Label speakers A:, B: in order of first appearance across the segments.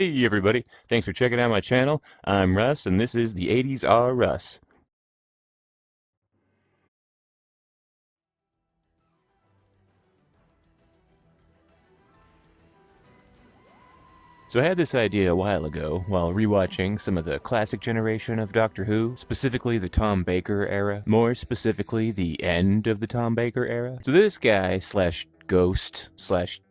A: Hey everybody, thanks for checking out my channel. I'm Russ, and this is the 80s are Russ. So I had this idea a while ago while rewatching some of the classic generation of Doctor Who, specifically the Tom Baker era, more specifically the end of the Tom Baker era. So this guy slash ghost slash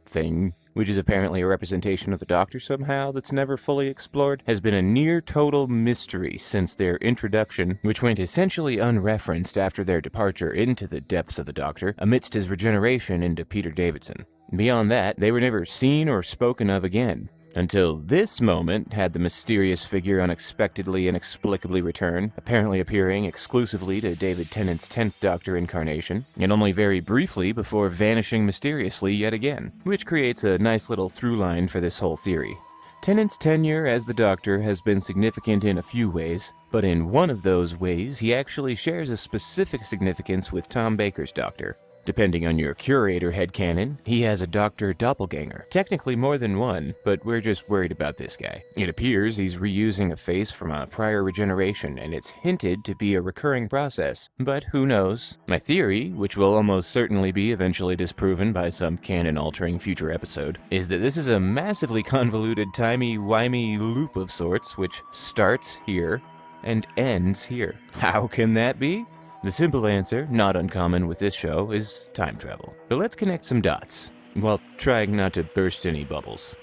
A: thing, which is apparently a representation of the Doctor somehow that's never fully explored, has been a near total mystery since their introduction, which went essentially unreferenced after their departure into the depths of the Doctor amidst his regeneration into Peter Davidson. Beyond that, they were never seen or spoken of again. Until this moment had the mysterious figure unexpectedly, inexplicably return, apparently appearing exclusively to David Tennant's 10th Doctor incarnation, and only very briefly before vanishing mysteriously yet again, which creates a nice little through line for this whole theory. Tennant's tenure as the Doctor has been significant in a few ways, but in one of those ways he actually shares a specific significance with Tom Baker's Doctor. Depending on your curator headcanon, he has a Doctor doppelganger. Technically more than one, but we're just worried about this guy. It appears he's reusing a face from a prior regeneration, and it's hinted to be a recurring process. But who knows? My theory, which will almost certainly be eventually disproven by some canon-altering future episode, is that this is a massively convoluted timey-wimey loop of sorts which starts here and ends here. How can that be? The simple answer, not uncommon with this show, is time travel. But let's connect some dots, while trying not to burst any bubbles.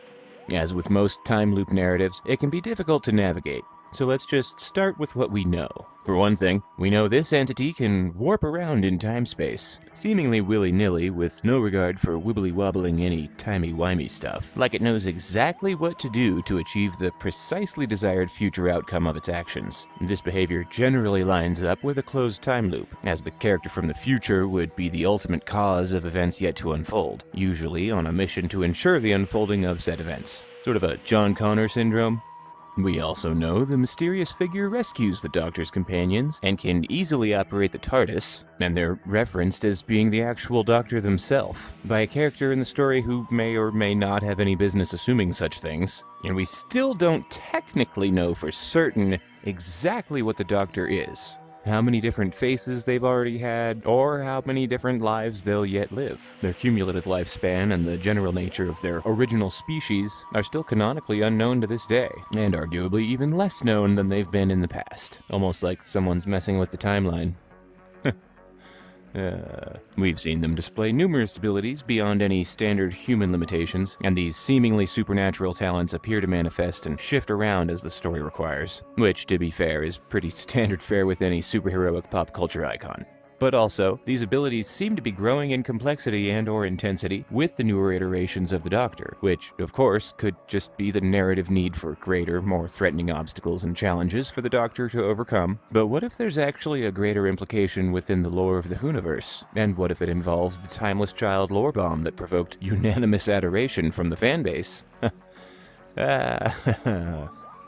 A: As with most time loop narratives, it can be difficult to navigate, so let's just start with what we know. For one thing, we know this entity can warp around in time-space, seemingly willy-nilly with no regard for wibbly-wobbling any timey-wimey stuff, like it knows exactly what to do to achieve the precisely desired future outcome of its actions. This behavior generally lines up with a closed time loop, as the character from the future would be the ultimate cause of events yet to unfold, usually on a mission to ensure the unfolding of said events. Sort of a John Connor syndrome. We also know the mysterious figure rescues the Doctor's companions and can easily operate the TARDIS, and they're referenced as being the actual Doctor themselves, by a character in the story who may or may not have any business assuming such things. And we still don't technically know for certain exactly what the Doctor is, how many different faces they've already had, or how many different lives they'll yet live. Their cumulative lifespan and the general nature of their original species are still canonically unknown to this day, and arguably even less known than they've been in the past. Almost like someone's messing with the timeline. We've seen them display numerous abilities beyond any standard human limitations, and these seemingly supernatural talents appear to manifest and shift around as the story requires, which, to be fair, is pretty standard fare with any superheroic pop culture icon. But also, these abilities seem to be growing in complexity and/or intensity with the newer iterations of the Doctor, which, of course, could just be the narrative need for greater, more threatening obstacles and challenges for the Doctor to overcome. But what if there's actually a greater implication within the lore of the Whoniverse? And what if it involves the timeless child lore bomb that provoked unanimous adoration from the fanbase?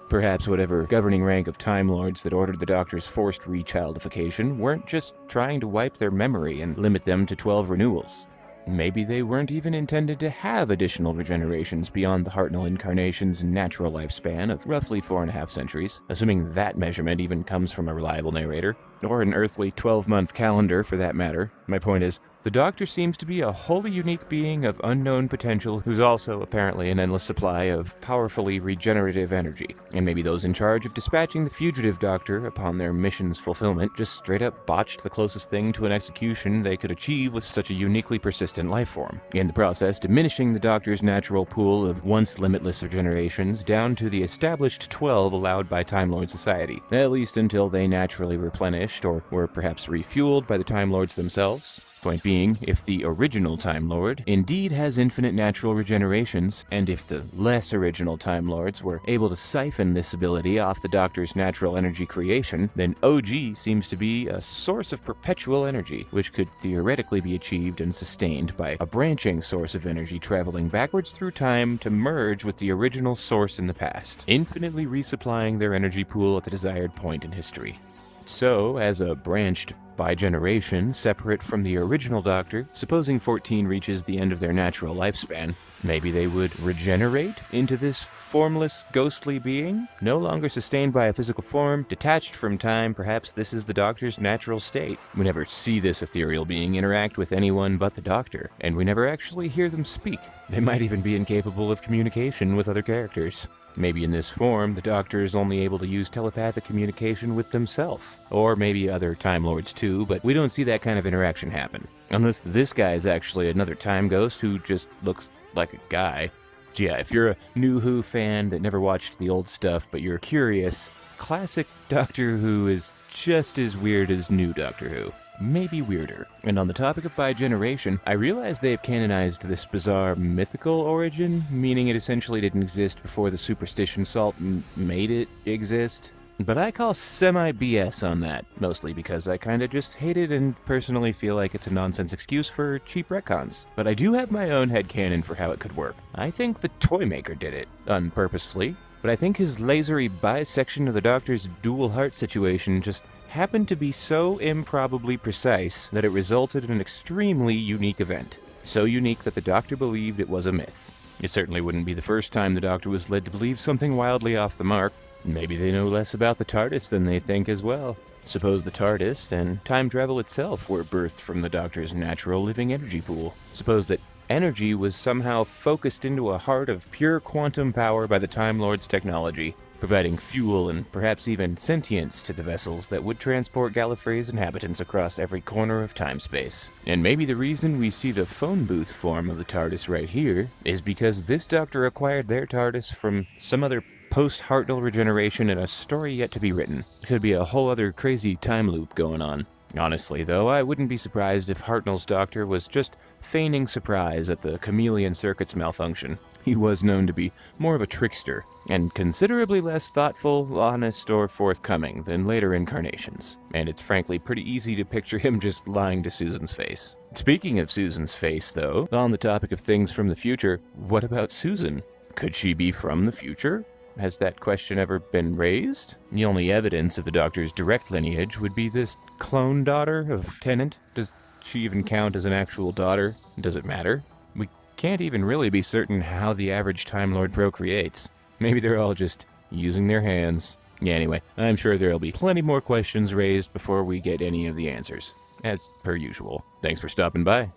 A: Perhaps whatever governing rank of Time Lords that ordered the Doctor's forced rechildification weren't just trying to wipe their memory and limit them to 12 renewals. Maybe they weren't even intended to have additional regenerations beyond the Hartnell incarnation's natural lifespan of roughly 4.5 centuries, assuming that measurement even comes from a reliable narrator, or an earthly 12-month calendar for that matter. My point is, the Doctor seems to be a wholly unique being of unknown potential who's also apparently an endless supply of powerfully regenerative energy. And maybe those in charge of dispatching the fugitive Doctor upon their mission's fulfillment just straight up botched the closest thing to an execution they could achieve with such a uniquely persistent life form, in the process diminishing the Doctor's natural pool of once limitless regenerations down to the established 12 allowed by Time Lord society, at least until they naturally replenished or were perhaps refueled by the Time Lords themselves. Point being, if the original Time Lord indeed has infinite natural regenerations, and if the less original Time Lords were able to siphon this ability off the Doctor's natural energy creation, then OG seems to be a source of perpetual energy, which could theoretically be achieved and sustained by a branching source of energy traveling backwards through time to merge with the original source in the past, infinitely resupplying their energy pool at the desired point in history. So, as a branched Bigeneration separate from the original Doctor, supposing 14 reaches the end of their natural lifespan, maybe they would regenerate into this formless, ghostly being? No longer sustained by a physical form, detached from time, perhaps this is the Doctor's natural state. We never see this ethereal being interact with anyone but the Doctor, and we never actually hear them speak. They might even be incapable of communication with other characters. Maybe in this form, the Doctor is only able to use telepathic communication with themselves. Or maybe other Time Lords too, but we don't see that kind of interaction happen. Unless this guy is actually another time ghost who just looks like a guy. So yeah, if you're a new Who fan that never watched the old stuff but you're curious, classic Doctor Who is just as weird as new Doctor Who. Maybe weirder. And on the topic of Bigeneration, I realize they've canonized this bizarre mythical origin, meaning it essentially didn't exist before the superstition salt made it exist. But I call semi-BS on that, mostly because I kinda just hate it and personally feel like it's a nonsense excuse for cheap retcons. But I do have my own headcanon for how it could work. I think the Toymaker did it, unpurposefully, but I think his lasery bisection of the Doctor's dual heart situation just happened to be so improbably precise that it resulted in an extremely unique event. So unique that the Doctor believed it was a myth. It certainly wouldn't be the first time the Doctor was led to believe something wildly off the mark. Maybe they know less about the TARDIS than they think as well. Suppose the TARDIS and time travel itself were birthed from the Doctor's natural living energy pool. Suppose that energy was somehow focused into a heart of pure quantum power by the Time Lord's technology, providing fuel and perhaps even sentience to the vessels that would transport Gallifrey's inhabitants across every corner of time-space. And maybe the reason we see the phone booth form of the TARDIS right here is because this Doctor acquired their TARDIS from some other post-Hartnell regeneration in a story yet to be written. Could be a whole other crazy time loop going on. Honestly, though, I wouldn't be surprised if Hartnell's Doctor was just feigning surprise at the chameleon circuit's malfunction. He was known to be more of a trickster, and considerably less thoughtful, honest, or forthcoming than later incarnations. And it's frankly pretty easy to picture him just lying to Susan's face. Speaking of Susan's face, though, on the topic of things from the future, what about Susan? Could she be from the future? Has that question ever been raised? The only evidence of the Doctor's direct lineage would be this clone daughter of Tennant. Does she even count as an actual daughter? Does it matter? We can't even really be certain how the average Time Lord procreates. Maybe they're all just using their hands. Yeah, anyway, I'm sure there'll be plenty more questions raised before we get any of the answers. As per usual. Thanks for stopping by.